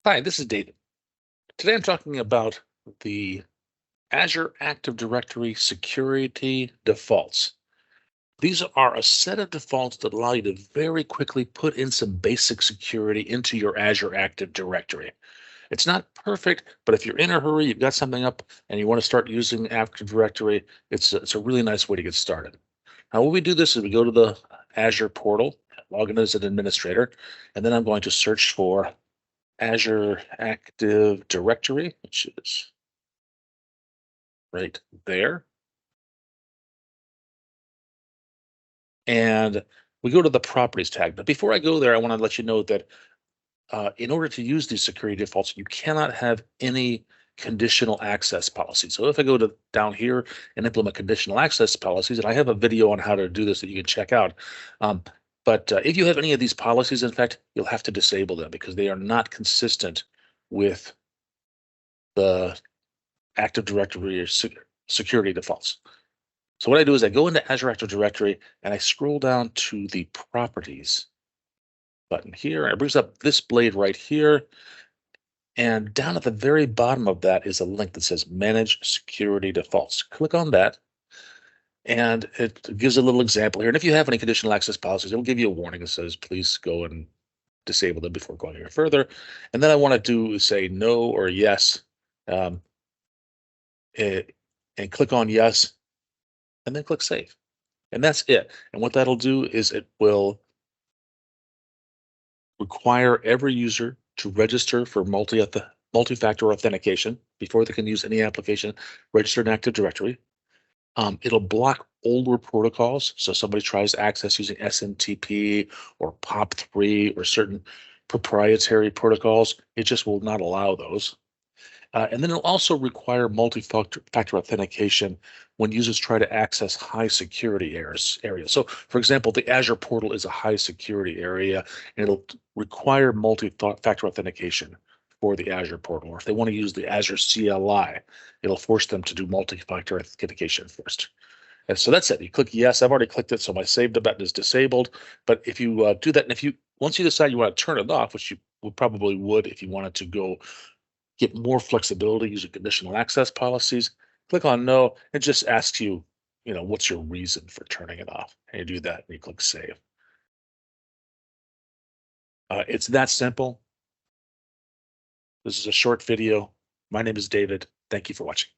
Hi, this is David. Today I'm talking about the Azure Active Directory security defaults. These are a set of defaults that allow you to very quickly put in some basic security into your Azure Active Directory. It's not perfect, but if you're in a hurry, you've got something up and you want to start using Active Directory, it's a really nice way to get started. Now, when we do this is we go to the Azure portal, log in as an administrator, and then I'm going to search for Azure Active Directory, which is right there. And we go to the properties tag. But before I go there, I want to let you know that in order to use these security defaults, you cannot have any conditional access policy. So if I go to down here and implement conditional access policies, and I have a video on how to do this that you can check out. But if you have any of these policies, in fact, you'll have to disable them because they are not consistent with the Active Directory or security defaults. So what I do is I go into Azure Active Directory and I scroll down to the properties button here. And it brings up this blade right here. And down at the very bottom of that is a link that says Manage Security Defaults. Click on that. And it gives a little example here. And if you have any conditional access policies, it'll give you a warning that says, please go and disable them before going any further. And then I want to do say no or yes. And click on yes. And then click save. And that's it. And what that'll do is it will require every user to register for multi-factor authentication before they can use any application registered in Active Directory. It'll block older protocols. So somebody tries to access using SMTP or POP3 or certain proprietary protocols, it just will not allow those. And then it'll also require multi-factor authentication when users try to access high security areas. So, for example, the Azure portal is a high security area, and it'll require multi-factor authentication for the Azure portal. Or if they want to use the Azure CLI, it'll force them to do multi-factor authentication first. And so that's it. You click yes. I've already clicked it, so my save the button is disabled. But if you do that, and once you decide you want to turn it off, which you probably would if you wanted to go get more flexibility using conditional access policies, click on no. It just asks you, what's your reason for turning it off? And you do that and you click save. It's that simple. This is a short video. My name is David. Thank you for watching.